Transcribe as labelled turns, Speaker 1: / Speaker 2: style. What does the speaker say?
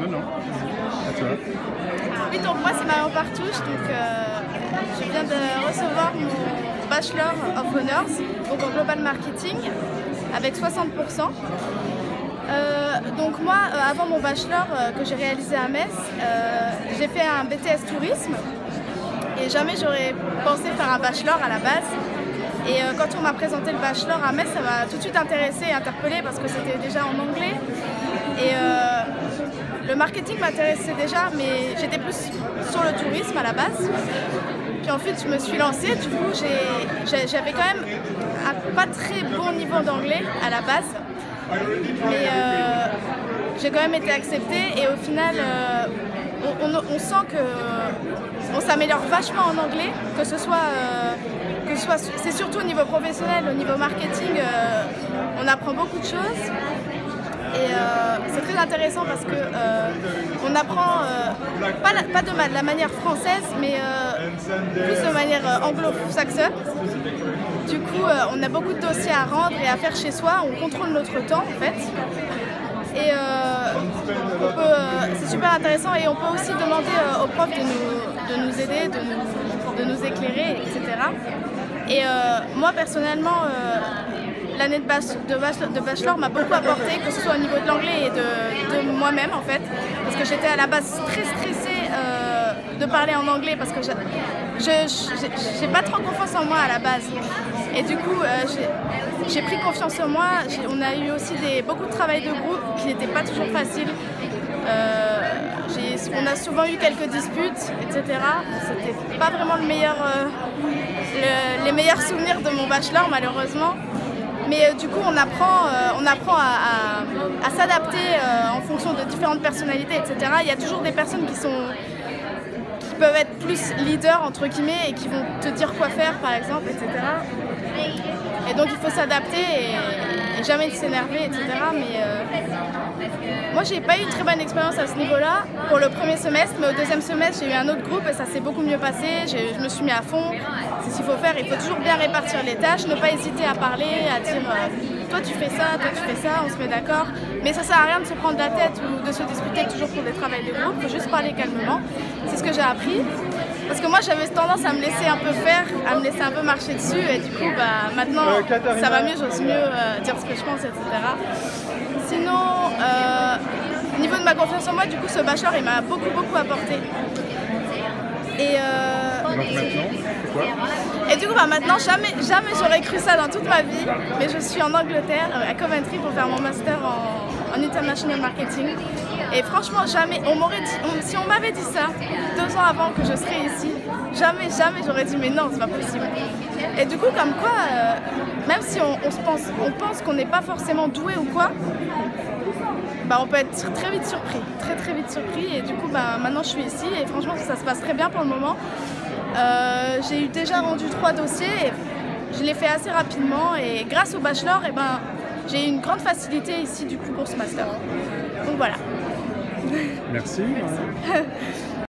Speaker 1: non? À toi.
Speaker 2: Oui, donc moi c'est Marion Partouche, donc je viens de recevoir mon Bachelor of Honors, donc en Global Marketing, avec 60%. Donc moi, avant mon Bachelor que j'ai réalisé à Metz, j'ai fait un BTS Tourisme et jamais j'aurais pensé faire un Bachelor à la base. Et quand on m'a présenté le Bachelor à Metz, ça m'a tout de suite intéressée et interpellée parce que c'était déjà en anglais. Et le marketing m'intéressait déjà, mais j'étais plus sur le tourisme à la base. Puis ensuite, je me suis lancée. Du coup, j'avais quand même un pas très bon niveau d'anglais à la base. Mais j'ai quand même été acceptée et au final, on sent qu'on s'améliore vachement en anglais, que ce soit c'est surtout au niveau professionnel, au niveau marketing, on apprend beaucoup de choses. Et c'est très intéressant parce que on apprend pas de la manière française, mais plus de manière anglo-saxonne. Du coup, on a beaucoup de dossiers à rendre et à faire chez soi, on contrôle notre temps en fait. Et c'est super intéressant et on peut aussi demander aux profs de nous aider, de nous éclairer, etc. Et moi personnellement, l'année de bachelor m'a beaucoup apporté, que ce soit au niveau de l'anglais et de moi-même en fait, parce que j'étais à la base très stressée de parler en anglais parce que j'ai pas trop confiance en moi à la base. Et du coup, j'ai pris confiance en moi. On a eu aussi beaucoup de travail de groupe qui n'était pas toujours facile. On a souvent eu quelques disputes, etc. C'était pas vraiment les meilleurs souvenirs de mon bachelor malheureusement. Mais du coup, on apprend à s'adapter en fonction de différentes personnalités, etc. Il y a toujours des personnes qui peuvent être plus leaders, entre guillemets, et qui vont te dire quoi faire, par exemple, etc. Et donc, il faut s'adapter et jamais s'énerver, etc. Mais moi, j'ai pas eu une très bonne expérience à ce niveau-là pour le premier semestre, mais au deuxième semestre, j'ai eu un autre groupe et ça s'est beaucoup mieux passé. Je me suis mis à fond. C'est ce qu'il faut faire. Il faut toujours bien répartir les tâches, ne pas hésiter à parler, à dire toi tu fais ça, toi tu fais ça, on se met d'accord. Mais ça sert à rien de se prendre la tête ou de se disputer toujours pour des travails de groupe. Il faut juste parler calmement. C'est ce que j'ai appris. Parce que moi j'avais tendance à me laisser un peu faire, à me laisser un peu marcher dessus et du coup maintenant ça va mieux, j'ose mieux dire ce que je pense, etc. Sinon, au niveau de ma confiance en moi, du coup ce bachelor il m'a beaucoup apporté. Et
Speaker 1: donc maintenant, c'est quoi?
Speaker 2: Et du coup maintenant jamais j'aurais cru ça dans toute ma vie, mais je suis en Angleterre, à Coventry pour faire mon master en International Marketing. Et franchement, jamais, si on m'avait dit ça 2 ans avant que je serais ici, jamais j'aurais dit mais non, c'est pas possible. Et du coup, comme quoi, même si on pense qu'on n'est pas forcément doué ou quoi, on peut être très vite surpris, très vite surpris. Et du coup, maintenant je suis ici et franchement, ça se passe très bien pour le moment. J'ai déjà rendu 3 dossiers et je l'ai fait assez rapidement et grâce au bachelor, j'ai eu une grande facilité ici du coup pour ce master. Donc voilà.
Speaker 1: Merci.